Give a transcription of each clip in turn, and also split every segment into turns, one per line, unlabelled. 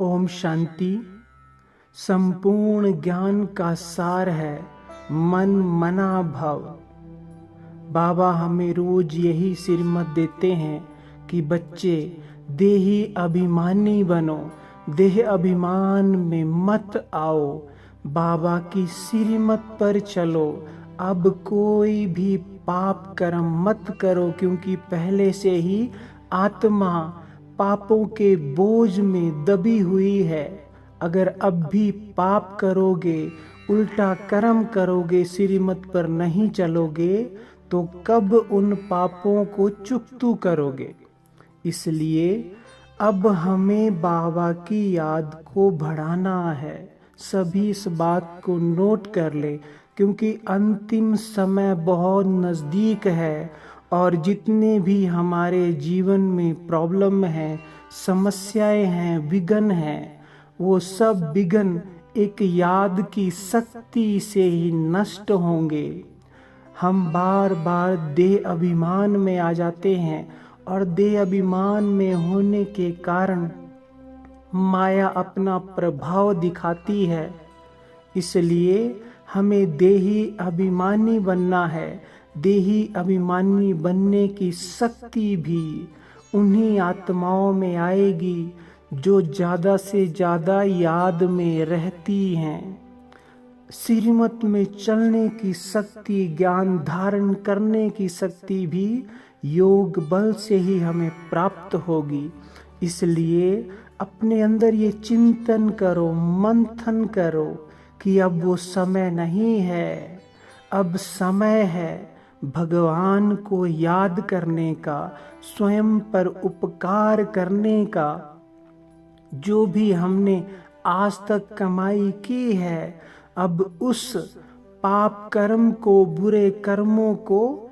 ओम शांति। संपूर्ण ज्ञान का सार है मन मना भव। बाबा हमें रोज यही श्रीमत देते हैं कि बच्चे देही अभिमानी बनो, देह अभिमान में मत आओ, बाबा की श्रीमत पर चलो। अब कोई भी पाप कर्म मत करो, क्योंकि पहले से ही आत्मा पापों के बोझ में दबी हुई है। अगर अब भी पाप करोगे, उल्टा कर्म करोगे, श्रीमत पर नहीं चलोगे, तो कब उन पापों को चुकतू करोगे। इसलिए अब हमें बाबा की याद को बढ़ाना है। सभी इस बात को नोट कर ले, क्योंकि अंतिम समय बहुत नज़दीक है और जितने भी हमारे जीवन में प्रॉब्लम है, समस्याएं हैं, विघ्न हैं, वो सब विघ्न एक याद की शक्ति से ही नष्ट होंगे। हम बार बार देह अभिमान में आ जाते हैं और देह अभिमान में होने के कारण माया अपना प्रभाव दिखाती है। इसलिए हमें देही अभिमानी बनना है। देही अभिमानी बनने की शक्ति भी उन्हीं आत्माओं में आएगी जो ज़्यादा से ज़्यादा याद में रहती हैं। श्रीमत में चलने की शक्ति, ज्ञान धारण करने की शक्ति भी योग बल से ही हमें प्राप्त होगी। इसलिए अपने अंदर ये चिंतन करो, मंथन करो कि अब वो समय नहीं है, अब समय है भगवान को याद करने का, स्वयं पर उपकार करने का। जो भी हमने आज तक कमाई की है, अब उस पाप कर्म को, बुरे कर्मों को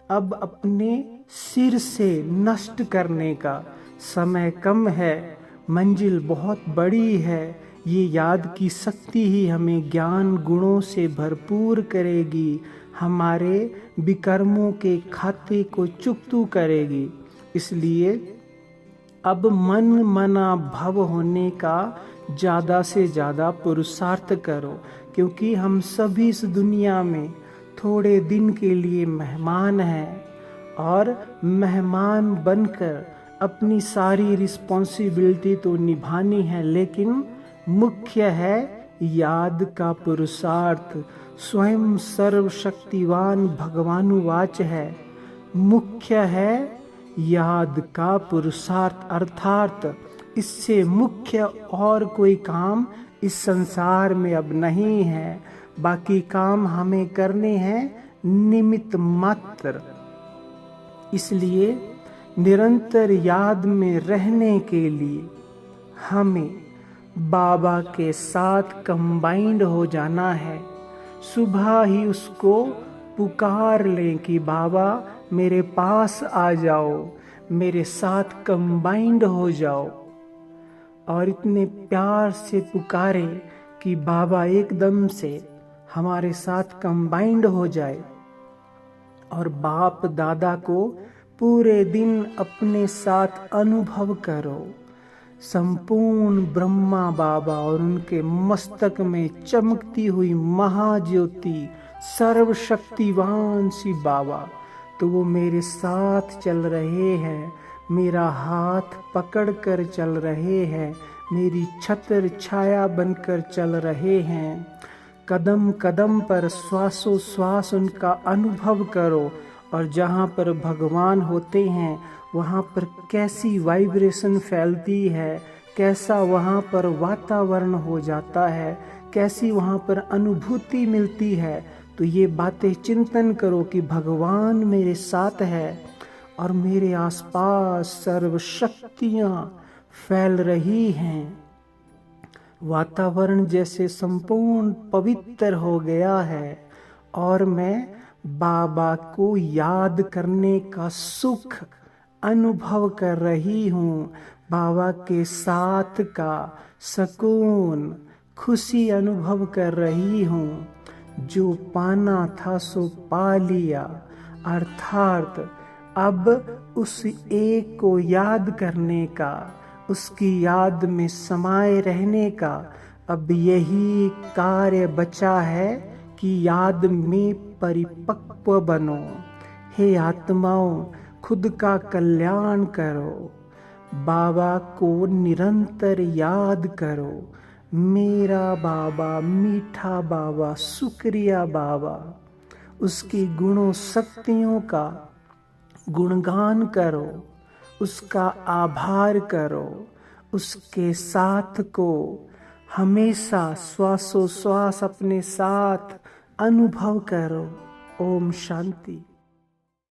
अब अपने सिर से नष्ट करने का समय कम है, मंजिल बहुत बड़ी है। ये याद की शक्ति ही हमें ज्ञान गुणों से भरपूर करेगी, हमारे विकर्मों के खाते को चुकतू करेगी। इसलिए अब मन मना भव होने का ज़्यादा से ज़्यादा पुरुषार्थ करो, क्योंकि हम सभी इस दुनिया में थोड़े दिन के लिए मेहमान हैं और मेहमान बनकर अपनी सारी रिस्पॉन्सिबिलिटी तो निभानी है, लेकिन मुख्य है याद का पुरुषार्थ। स्वयं सर्वशक्तिवान भगवानुवाच है, मुख्य है याद का पुरुषार्थ। अर्थात इससे मुख्य और कोई काम इस संसार में अब नहीं है। बाकी काम हमें करने हैं निमित्त मात्र। इसलिए निरंतर याद में रहने के लिए हमें बाबा के साथ कंबाइंड हो जाना है। सुबह ही उसको पुकार लें कि बाबा मेरे पास आ जाओ, मेरे साथ कंबाइंड हो जाओ, और इतने प्यार से पुकारें कि बाबा एकदम से हमारे साथ कंबाइंड हो जाए। और बाप दादा को पूरे दिन अपने साथ अनुभव करो। संपूर्ण ब्रह्मा बाबा और उनके मस्तक में चमकती हुई महाज्योति सर्वशक्तिवान सी बाबा, तो वो मेरे साथ चल रहे हैं, मेरा हाथ पकड़कर चल रहे हैं, मेरी छत्र छाया बनकर चल रहे हैं। कदम कदम पर श्वासोश्वास उनका अनुभव करो, और जहाँ पर भगवान होते हैं वहाँ पर कैसी वाइब्रेशन फैलती है, कैसा वहाँ पर वातावरण हो जाता है, कैसी वहाँ पर अनुभूति मिलती है। तो ये बातें चिंतन करो कि भगवान मेरे साथ है और मेरे आसपास सर्व शक्तियाँ फैल रही हैं। वातावरण जैसे संपूर्ण पवित्र हो गया है और मैं बाबा को याद करने का सुख अनुभव कर रही हूँ। बाबा के साथ का सुकून, खुशी अनुभव कर रही हूँ। जो पाना था सो पा लिया, अर्थात अब उस एक को याद करने का, उसकी याद में समाये रहने का अब यही कार्य बचा है कि याद में परिपक्व बनो। हे आत्माओं, खुद का कल्याण करो, बाबा को निरंतर याद करो। मेरा बाबा, मीठा बाबा, शुक्रिया बाबा। उसकी गुणों शक्तियों का गुणगान करो, उसका आभार करो, उसके साथ को हमेशा श्वासोश्वास अपने साथ अनुभव करो। ओम शांति।